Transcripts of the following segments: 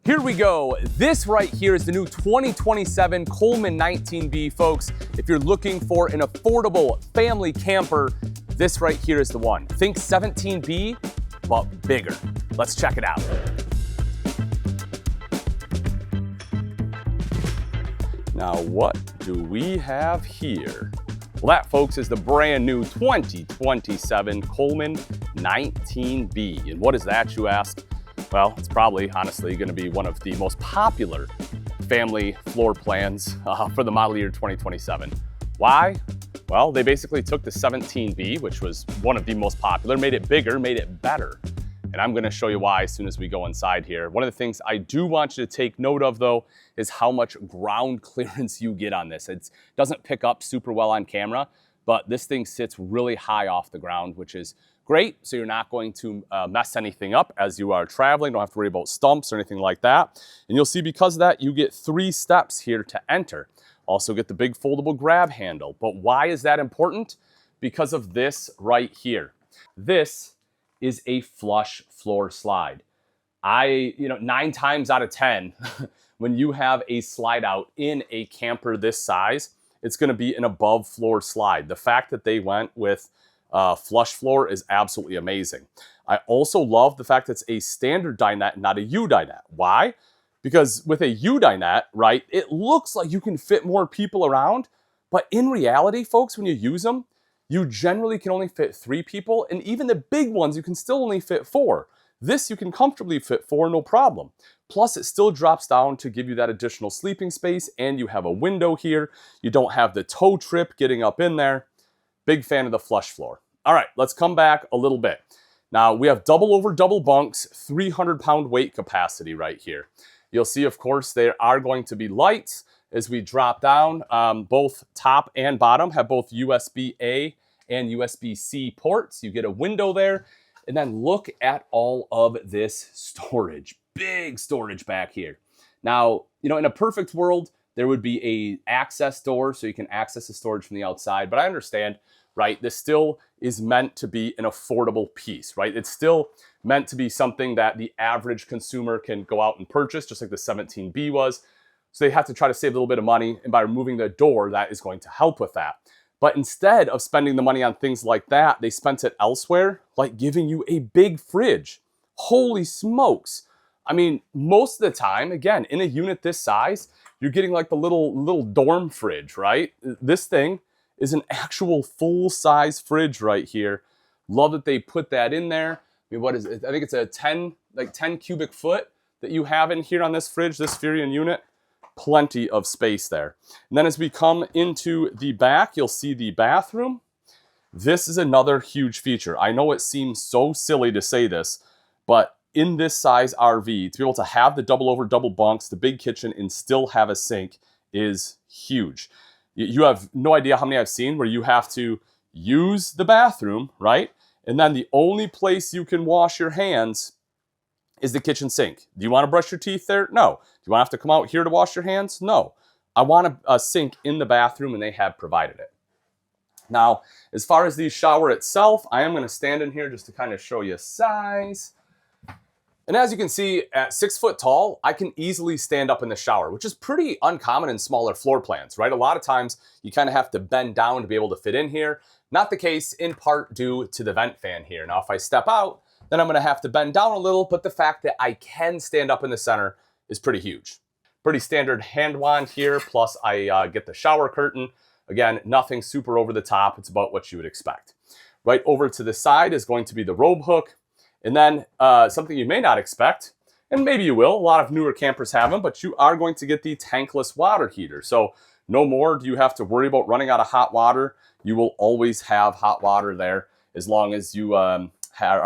Here we go. This right here is the new 2027 Coleman 19B, folks. If you're looking for an affordable family camper, this right here is the one. Think 17B, but bigger. Let's check it out. Now, what do we have here? Well, that, folks, is the brand new 2027 Coleman 19B. And what is that, you ask? Well, it's probably, honestly, going to be one of the most popular family floor plans for the model year 2027. Why? Well, they basically took the 17B, which was one of the most popular, made it bigger, made it better. And I'm going to show you why as soon as we go inside here. One of the things I do want you to take note of, though, is how much ground clearance you get on this. It doesn't pick up super well on camera, but this thing sits really high off the ground, which is great. So you're not going to mess anything up as you are traveling. Don't have to worry about stumps or anything like that. And you'll see because of that, you get 3 steps here to enter. Also get the big foldable grab handle. But why is that important? Because of this right here. This is a flush floor slide. 9 times out of 10, when you have a slide out in a camper this size, it's gonna be an above floor slide. The fact that they went with flush floor is absolutely amazing. I also love the fact that it's a standard dinette, not a U dinette. Why? Because with a U dinette, right, it looks like you can fit more people around, but in reality, folks, when you use them, you generally can only fit 3 people, and even the big ones, you can still only fit 4. This you can comfortably fit 4, no problem. Plus, it still drops down to give you that additional sleeping space, and you have a window here. You don't have the toe trip getting up in there. Big fan of the flush floor. All right, let's come back a little bit. Now, we have double over double bunks, 300-pound weight capacity right here. You'll see, of course, there are going to be lights as we drop down. Both top and bottom have both USB-A and USB-C ports. You get a window there. And then look at all of this storage. Big storage back here. Now, in a perfect world, there would be a access door so you can access the storage from the outside. But I understand, right, this still is meant to be an affordable piece, right? It's still meant to be something that the average consumer can go out and purchase, just like the 17B was. So they have to try to save a little bit of money, and by removing the door, that is going to help with that. But instead of spending the money on things like that, they spent it elsewhere, like giving you a big fridge. Holy smokes. I mean, most of the time, again, in a unit this size, you're getting like the little dorm fridge, right? This thing is an actual full-size fridge right here. Love that they put that in there. I mean, what is it? I think it's a 10 cubic foot that you have in here on this fridge, this Furion unit. Plenty of space there. And then as we come into the back, you'll see the bathroom. This is another huge feature. I know it seems so silly to say this, but in this size RV, to be able to have the double over double bunks, the big kitchen, and still have a sink is huge. You have no idea how many I've seen where you have to use the bathroom, right? And then the only place you can wash your hands is the kitchen sink. Do you want to brush your teeth there? No. Do you want to have to come out here to wash your hands? No. I want a sink in the bathroom, and they have provided it. Now, as far as the shower itself, I am going to stand in here just to kind of show you size. And as you can see, at 6 foot tall, I can easily stand up in the shower, which is pretty uncommon in smaller floor plans, right? A lot of times you kind of have to bend down to be able to fit in here. Not the case, in part due to the vent fan here. Now, if I step out, then I'm going to have to bend down a little, but the fact that I can stand up in the center is pretty huge. Pretty standard hand wand here, plus I get the shower curtain. Again, nothing super over the top. It's about what you would expect. Right over to the side is going to be the robe hook. And then something you may not expect, and maybe you will, a lot of newer campers have them, but you are going to get the tankless water heater. So no more do you have to worry about running out of hot water. You will always have hot water there as long as you are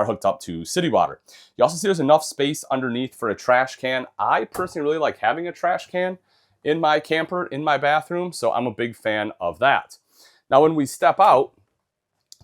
hooked up to city water. You also see there's enough space underneath for a trash can. I personally really like having a trash can in my camper, in my bathroom, so I'm a big fan of that. Now, when we step out,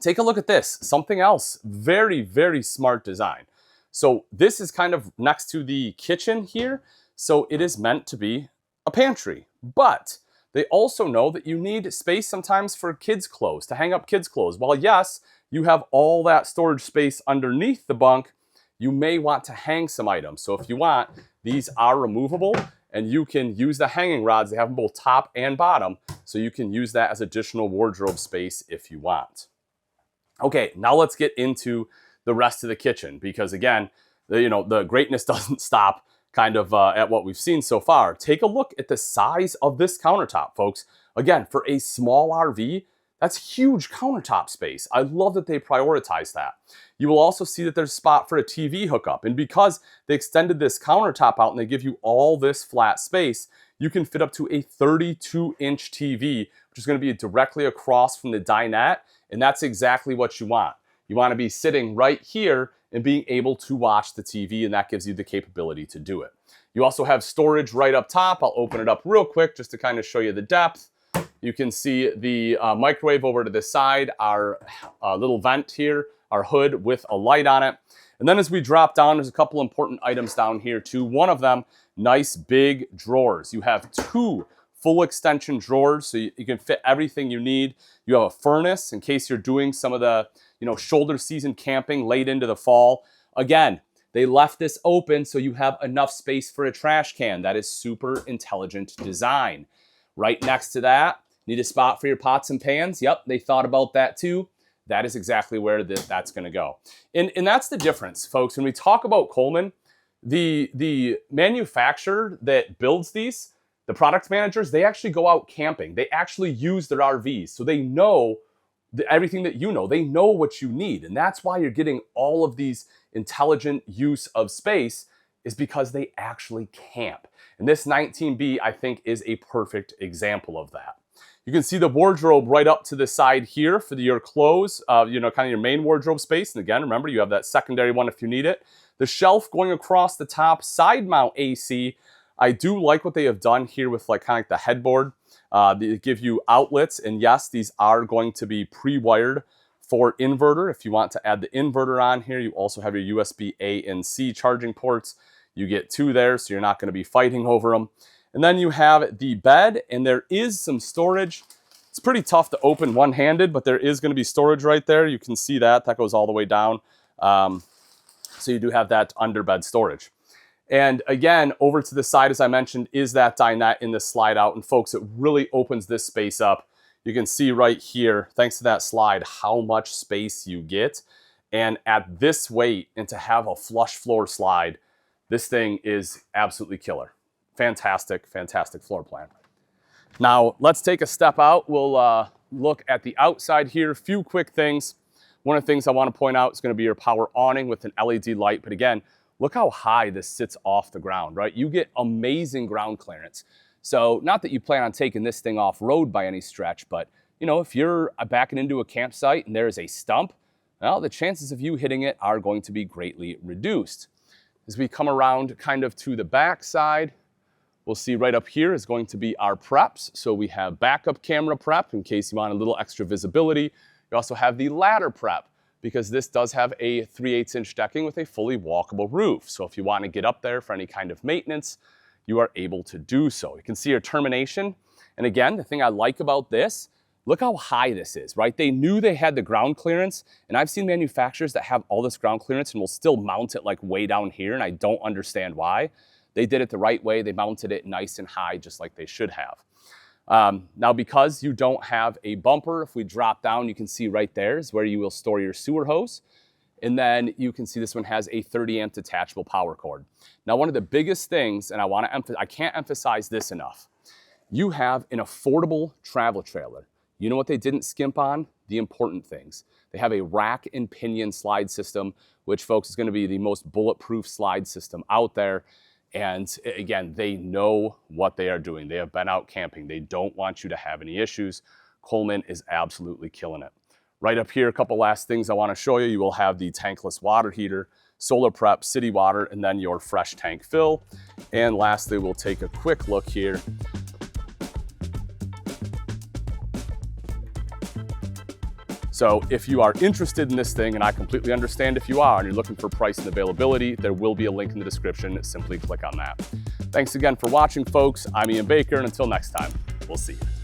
take a look at this. Something else, very, very smart design. So this is kind of next to the kitchen here, so it is meant to be a pantry. But they also know that you need space sometimes for kids' clothes, to hang up kids' clothes. While yes, you have all that storage space underneath the bunk, you may want to hang some items. So if you want, these are removable, and you can use the hanging rods. They have them both top and bottom, so you can use that as additional wardrobe space if you want. Okay, now let's get into the rest of the kitchen, because again, the greatness doesn't stop kind of at what we've seen so far. Take a look at the size of this countertop, folks. Again, for a small RV, that's huge countertop space. I love that they prioritize that. You will also see that there's a spot for a TV hookup. And because they extended this countertop out and they give you all this flat space, you can fit up to a 32-inch TV, which is going to be directly across from the dinette. And that's exactly what you want. You want to be sitting right here and being able to watch the TV, and that gives you the capability to do it. You also have storage right up top. I'll open it up real quick just to kind of show you the depth. You can see the microwave over to the side, our little vent here, our hood with a light on it. And then as we drop down, there's a couple important items down here too. One of them, nice big drawers. You have 2 full extension drawers, so you can fit everything you need. You have a furnace in case you're doing some of the shoulder season camping late into the fall. Again, they left this open so you have enough space for a trash can. That is super intelligent design. Right next to that, need a spot for your pots and pans. Yep, they thought about that too. That is exactly where that's gonna go. And that's the difference, folks. When we talk about Coleman, the manufacturer that builds these, the product managers, they actually go out camping. They actually use their RVs. So they know everything that you know. They know what you need. And that's why you're getting all of these intelligent use of space, is because they actually camp. And this 19B, I think, is a perfect example of that. You can see the wardrobe right up to the side here for your clothes, kind of your main wardrobe space. And again, remember, you have that secondary one if you need it. The shelf going across the top, side mount AC. I do like what they have done here with kind of like the headboard. They give you outlets, and yes, these are going to be pre-wired for inverter. If you want to add the inverter on here, you also have your USB A and C charging ports. You get 2 there, so you're not going to be fighting over them. And then you have the bed, and there is some storage. It's pretty tough to open one-handed, but there is going to be storage right there. You can see that. That goes all the way down. So you do have that under bed storage. And again, over to the side, as I mentioned, is that dinette in the slide out. And folks, it really opens this space up. You can see right here, thanks to that slide, how much space you get. And at this weight, and to have a flush floor slide, this thing is absolutely killer. Fantastic, fantastic floor plan. Now, let's take a step out. We'll look at the outside here. A few quick things. One of the things I want to point out is going to be your power awning with an LED light. But again, look how high this sits off the ground, right? You get amazing ground clearance. So not that you plan on taking this thing off-road by any stretch, but if you're backing into a campsite and there is a stump, well, the chances of you hitting it are going to be greatly reduced. As we come around kind of to the back side, we'll see right up here is going to be our preps. So we have backup camera prep in case you want a little extra visibility. You also have the ladder prep, because this does have a 3/8-inch decking with a fully walkable roof. So if you want to get up there for any kind of maintenance, you are able to do so. You can see your termination. And again, the thing I like about this, look how high this is, right? They knew they had the ground clearance, and I've seen manufacturers that have all this ground clearance and will still mount it like way down here, and I don't understand why. They did it the right way. They mounted it nice and high, just like they should have. Now, because you don't have a bumper, if we drop down, you can see right there is where you will store your sewer hose. And then you can see this one has a 30-amp detachable power cord. Now, one of the biggest things, and I can't emphasize this enough, you have an affordable travel trailer. You know what they didn't skimp on? The important things. They have a rack-and-pinion slide system, which, folks, is going to be the most bulletproof slide system out there. And again, they know what they are doing. They have been out camping. They don't want you to have any issues. Coleman is absolutely killing it. Right up here, a couple last things I want to show you. You will have the tankless water heater, solar prep, city water, and then your fresh tank fill. And lastly, we'll take a quick look here. So if you are interested in this thing, and I completely understand if you are, and you're looking for price and availability, there will be a link in the description. Simply click on that. Thanks again for watching, folks. I'm Ian Baker, and until next time, we'll see you.